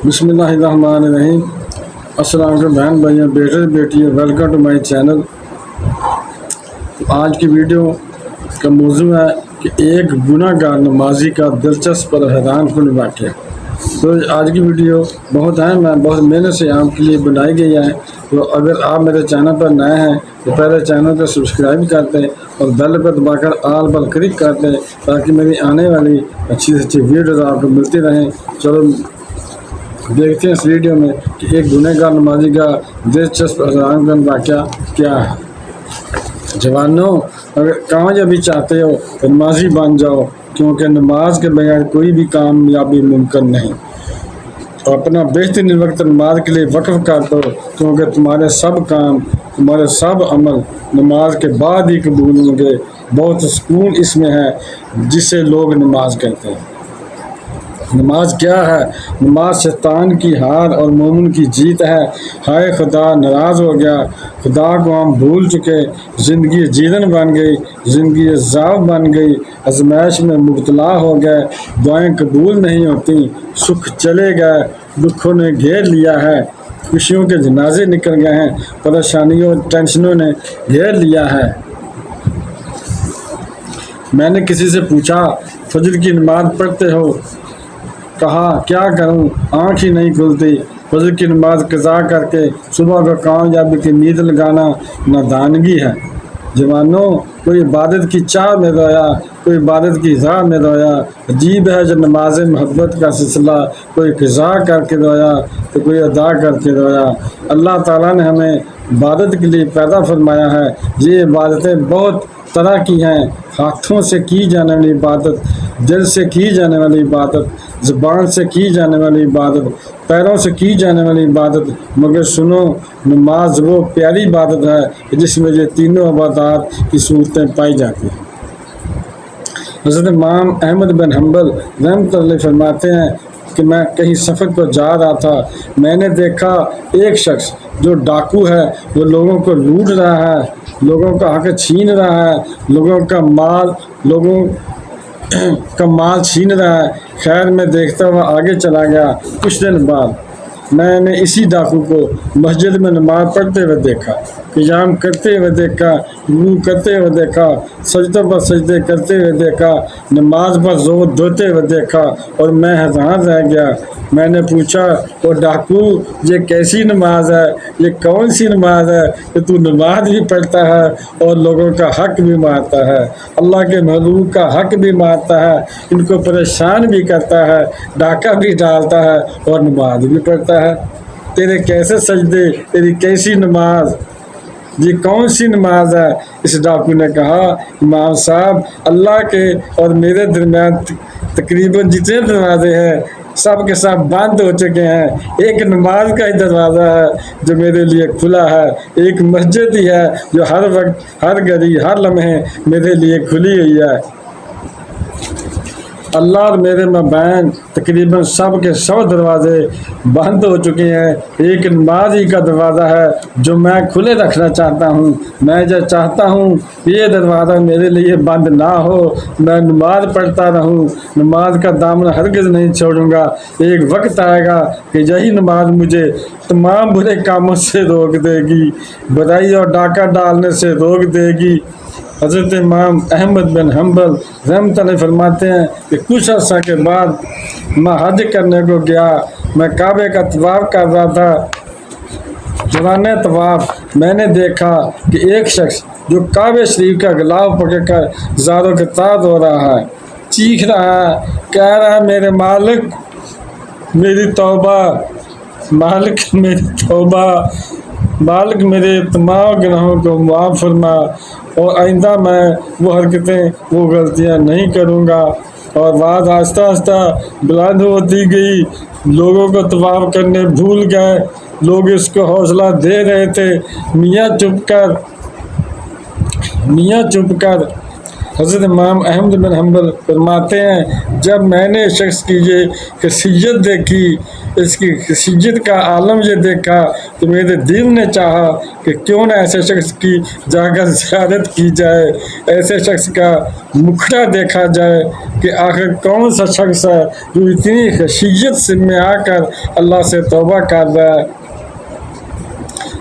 بسم اللہ الرحمن الرحیم۔ السلام علیکم بہن بھائیوں، بیٹے بیٹیوں، ویلکم ٹو مائی چینل۔ آج کی ویڈیو کا موضوع ہے کہ ایک گناہ گار نمازی کا دلچسپ اور حیران کن واقعہ۔ تو آج کی ویڈیو بہت اہم ہے، بہت محنت سے آپ کے لیے بنائی گئی ہے۔ تو اگر آپ میرے چینل پر نئے ہیں تو پہلے چینل کو سبسکرائب کر دیں اور بیل کو دبا کر آل پر کلک کر دیں تاکہ میری آنے والی اچھی سے اچھی ویڈیوز آپ کو ملتی رہیں۔ چلو دیکھتے ہیں اس ویڈیو میں کہ ایک گناہ گار نمازی کا دلچسپ حیران کن واقعہ کیا ہے۔ جوانوں، اگر کامیابی چاہتے ہو تو نمازی بن جاؤ، کیونکہ نماز کے بغیر کوئی بھی کامیابی ممکن نہیں۔ اپنا بہترین وقت نماز کے لیے وقف کر دو، کیونکہ تمہارے سب کام، تمہارے سب عمل نماز کے بعد ہی قبول ہوں گے۔ بہت سکون اس میں ہے جسے لوگ نماز کہتے ہیں۔ نماز کیا ہے؟ نماز شیطان کی ہار اور مومن کی جیت ہے۔ ہائے خدا ناراض ہو گیا، خدا کو ہم بھول چکے، زندگی جیدن بن گئی، زندگی عذاب بن گئی، آزمائش میں مبتلا ہو گئے، دعائیں قبول نہیں ہوتی، سکھ چلے گئے، دکھوں نے گھیر لیا ہے، خوشیوں کے جنازے نکل گئے ہیں، پریشانیوں ٹینشنوں نے گھیر لیا ہے۔ میں نے کسی سے پوچھا، فجر کی نماز پڑھتے ہو؟ کہا کیا کروں، آنکھ ہی نہیں کھلتی۔ فجر کی نماز قضا کر کے صبح کو کامیابی کی نیند لگانا نادانگی ہے۔ جوانوں، کوئی عبادت کی چاہ میں رویا، کوئی عبادت کی راہ میں رویا۔ عجیب ہے جو نماز محبت کا سلسلہ کوئی قضا کر کے رویا تو کوئی ادا کر کے رویا۔ اللہ تعالیٰ نے ہمیں عبادت کے لیے پیدا فرمایا ہے۔ یہ عبادتیں بہت طرح کی ہیں، ہاتھوں سے کی جانے والی عبادت، دل سے کی جانے والی عبادت، زبان سے کی جانے والی عبادت، پیروں سے کی جانے والی عبادت، مگر سنو، نماز وہ پیاری عبادت ہے جس میں یہ تینوں عبادات کی صورتیں پائی جاتی ہیں۔ حضرت امام احمد بن حنبل رحمۃ اللہ فرماتے ہیں کہ میں کہیں سفر پر جا رہا تھا، میں نے دیکھا ایک شخص جو ڈاکو ہے، وہ لوگوں کو لوٹ رہا ہے، لوگوں کا حق چھین رہا ہے، لوگوں کا مال چھین رہا ہے۔ خیر میں دیکھتا ہوا آگے چلا گیا۔ کچھ دن بعد میں نے اسی ڈاکو کو مسجد میں نماز پڑھتے ہوئے دیکھا، قیام کرتے ہوئے دیکھا، رکوع کرتے ہوئے دیکھا، سجدوں پر سجدے کرتے ہوئے دیکھا، نماز پر زور دھوتے ہوئے دیکھا اور میں حیران رہ گیا۔ میں نے پوچھا، او ڈاکو، یہ کیسی نماز ہے؟ یہ کون سی نماز ہے کہ تو نماز بھی پڑھتا ہے اور لوگوں کا حق بھی مارتا ہے، اللہ کے محبوب کا حق بھی مارتا ہے، ان کو پریشان بھی کرتا ہے، ڈاکہ بھی ڈالتا ہے اور نماز بھی پڑھتا ہے؟ تیرے کیسے سجدے، تیری کیسی نماز، یہ کون سی نماز ہے؟ اس ڈاکو نے کہا، امام صاحب، اللہ کے اور میرے درمیان تقریباً جتنے دروازے ہیں سب کے سب بند ہو چکے ہیں، ایک نماز کا ہی دروازہ ہے جو میرے لیے کھلا ہے، ایک مسجد ہی ہے جو ہر وقت، ہر گھڑی، ہر لمحے میرے لیے کھلی ہوئی ہے۔ اللہ اور میرے مابین تقریباً سب کے سب دروازے بند ہو چکے ہیں، ایک نماز ہی کا دروازہ ہے جو میں کھلے رکھنا چاہتا ہوں۔ میں جو چاہتا ہوں یہ دروازہ میرے لیے بند نہ ہو، میں نماز پڑھتا رہوں، نماز کا دامن ہرگز نہیں چھوڑوں گا۔ ایک وقت آئے گا کہ یہی نماز مجھے تمام برے کاموں سے روک دے گی، برائی اور ڈاکہ ڈالنے سے روک دے گی۔ حضرت امام احمد بن حنبل رحمۃ اللہ فرماتے ہیں کہ کچھ عرصہ کے بعد میں حج کرنے کو گیا، میں کعبے کا طواف کر رہا تھا۔ دوران طواف میں نے دیکھا کہ ایک شخص جو کعبہ شریف کا غلاف پکڑ کر زاروں کے تار ہو رہا ہے، چیخ رہا ہے، کہہ رہا ہے، میرے مالک میری توبہ، مالک میری توبہ، مالک میرے تمام گناہوں کو معاف فرما اور آئندہ میں وہ حرکتیں، وہ غلطیاں نہیں کروں گا۔ اور بات آہستہ آہستہ بلند ہوتی گئی، لوگوں کو طواف کرنے بھول گئے، لوگ اس کو حوصلہ دے رہے تھے، میاں چپ کر حضرت امام احمد بن حنبل فرماتے ہیں جب میں نے شخص کی یہ خصیت دیکھی، اس کی خصیت کا عالم یہ دیکھا تو میرے دل نے چاہا کہ کیوں نہ ایسے شخص کی جا کر زیارت کی جائے، ایسے شخص کا مکھڑا دیکھا جائے کہ آخر کون سا شخص ہے جو اتنی خصیت سے میں آ کر اللہ سے توبہ کر رہا ہے،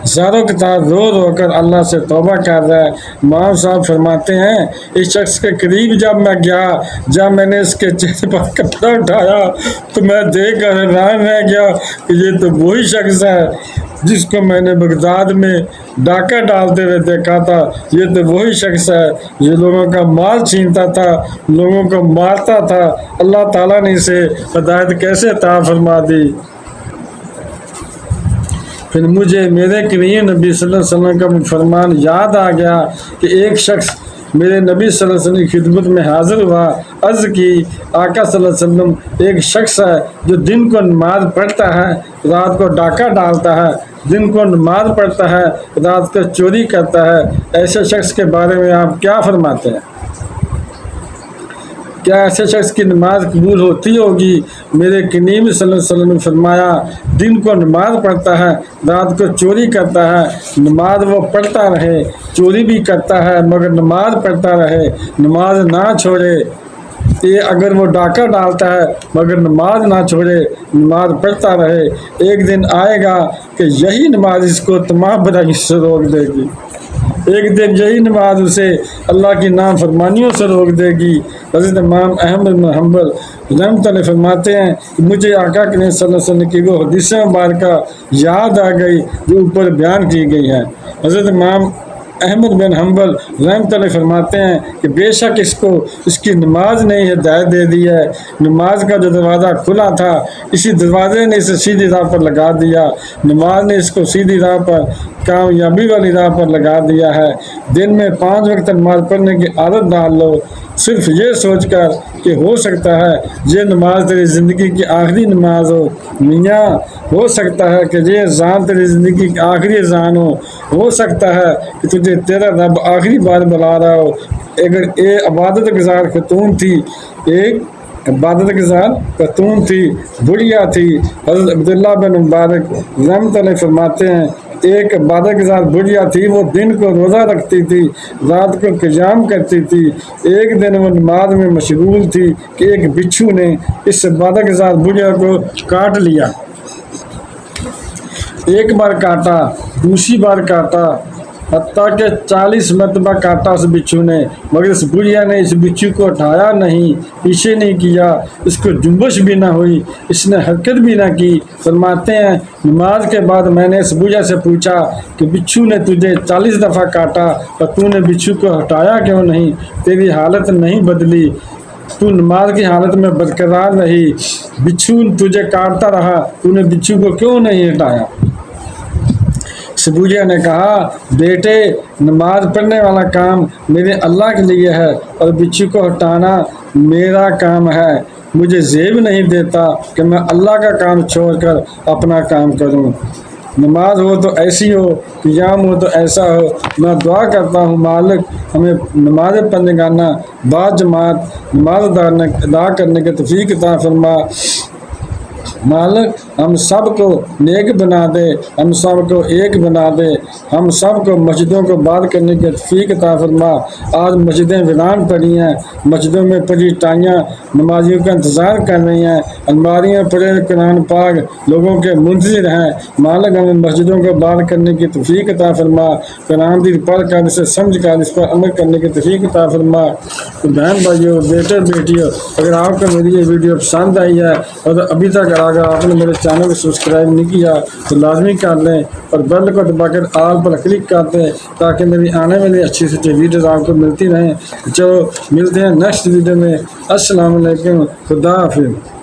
زاروں کے ساتھ رو رو کر اللہ سے توبہ کر رہا ہے۔ امام صاحب فرماتے ہیں اس شخص کے قریب جب میں گیا، جب میں نے اس کے چہرے پر کپڑا اٹھایا تو میں دیکھ کر حیران رہ گیا کہ یہ تو وہی شخص ہے جس کو میں نے بغداد میں ڈاکہ ڈالتے ہوئے دیکھا تھا، یہ تو وہی شخص ہے جو لوگوں کا مال چھینتا تھا، لوگوں کو مارتا تھا۔ اللہ تعالیٰ نے اسے ہدایت کیسے عطا فرما دی۔ پھر مجھے میرے کریم نبی صلی اللہ علیہ وسلم کا فرمان یاد آ گیا کہ ایک شخص میرے نبی صلی اللہ علیہ وسلم کی خدمت میں حاضر ہوا، عرض کی آقا صلی اللہ علیہ وسلم ایک شخص ہے جو دن کو نماز پڑھتا ہے، رات کو ڈاکہ ڈالتا ہے، دن کو نماز پڑھتا ہے، رات کو چوری کرتا ہے، ایسے شخص کے بارے میں آپ کیا فرماتے ہیں؟ کیا ایسے شخص کی نماز قبول ہوتی ہوگی؟ میرے کریم صلی اللہ علیہ وسلم نے فرمایا دن کو نماز پڑھتا ہے، رات کو چوری کرتا ہے، نماز وہ پڑھتا رہے، چوری بھی کرتا ہے مگر نماز پڑھتا رہے، نماز نہ چھوڑے۔ یہ اگر وہ ڈاکہ ڈالتا ہے مگر نماز نہ چھوڑے، نماز پڑھتا رہے، ایک دن آئے گا کہ یہی نماز اس کو تمام برائی سے روک دے گی، ایک دن یہی نماز اسے اللہ کی نافرمانیوں سے روک دے گی۔ حضرت امام احمد بن حنبل رحمۃ اللہ فرماتے ہیں کہ مجھے آقا کریم صلی اللہ علیہ وسلم کی وہ حدیث مبارکہ یاد آ گئی جو اوپر بیان کی گئی ہیں۔ حضرت امام احمد بن حنبل رحمۃ اللہ فرماتے ہیں کہ بے شک اس کو اس کی نماز نے ہدایت دے دی ہے، نماز کا جو دروازہ کھلا تھا اسی دروازے نے اسے سیدھی راہ پر لگا دیا، نماز نے اس کو سیدھی راہ پر کامیابی والی راہ پر لگا دیا ہے۔ دن میں 5 وقت نماز پڑھنے کی عادت ڈال لو، صرف یہ سوچ کر کہ ہو سکتا ہے یہ نماز تیری زندگی کی آخری نماز ہو، میاں ہو سکتا ہے کہ یہ اذان تیری زندگی کی آخری اذان ہو سکتا ہے کہ تجھے تیرا رب آخری بار بلا رہا ہو۔ اگر ایک عبادت گزار خاتون تھی، ایک عبادت گزار خاتون تھی، بڑھیا تھی، حضرت عبداللہ بن مبارک رحمۃ اللہ فرماتے ہیں ایک عبادت گزار بڑھیا تھی، وہ دن کو روزہ رکھتی تھی، رات کو قیام کرتی تھی، ایک دن وہ نماز میں مشغول تھی کہ ایک بچھو نے اس عبادت گزار بڑھیا کو کاٹ لیا، ایک بار کاٹا، دوسری بار کاٹا، حتیٰ کہ 40 مرتبہ کاٹا اس بچھو نے، مگر اس بڑھیا نے اس بچھو کو اٹھایا نہیں، پیچھے نہیں کیا، اس کو جنبش بھی نہ ہوئی، اس نے حرکت بھی نہ کی۔ فرماتے ہیں نماز کے بعد میں نے اس بڑھیا سے پوچھا کہ بچھو نے تجھے 40 دفعہ کاٹا اور تو نے بچھو کو ہٹایا کیوں نہیں؟ تیری حالت نہیں بدلی، تو نماز کی حالت میں برقرار رہی، بچھو تجھے کاٹتا رہا، تو نے بچھو کو کیوں نہیں ہٹایا؟ بڑھیا نے کہا بیٹے نماز پڑھنے والا کام میرے اللہ کے لیے ہے اور بچھو کو ہٹانا میرا کام ہے، مجھے زیب نہیں دیتا کہ میں اللہ کا کام چھوڑ کر اپنا کام کروں۔ نماز ہو تو ایسی ہو، قیام ہو تو ایسا ہو۔ میں دعا کرتا ہوں مالک ہمیں نماز پڑھنے گانا با جماعت نماز ادا کرنے کے توفیق عطا فرما، مالک ہم سب کو نیک بنا دے، ہم سب کو ایک بنا دے، ہم سب کو مسجدوں کو بات کرنے کی توفیق عطا فرما۔ آج مسجدیں ویران پڑی ہیں، مسجدوں میں پڑی ٹائیاں نمازیوں کا انتظار کر رہی ہیں، الماریاں پڑے قرآن پاک لوگوں کے منتظر ہیں، مالک ہمیں مسجدوں کو بات کرنے کی توفیق عطا فرما، قرآن دل پڑھ کر اسے سمجھ کر اس پر عمل کرنے کی توفیق عطا فرما۔ تو بہن بھائیو، بیٹے بیٹیوں، اگر آپ کو میری یہ ویڈیو پسند آئی ہے اور ابھی تک اگر آپ نے میرے چینل کو سبسکرائب نہیں کیا تو لازمی کر لیں اور بیل کو دبا کر آل پر کلک کر دیں تاکہ میری آنے والی اچھی سے ویڈیوز آپ کو ملتی رہیں۔ چلو ملتے ہیں نیکسٹ ویڈیو میں۔ السلام علیکم، خدا حافظ۔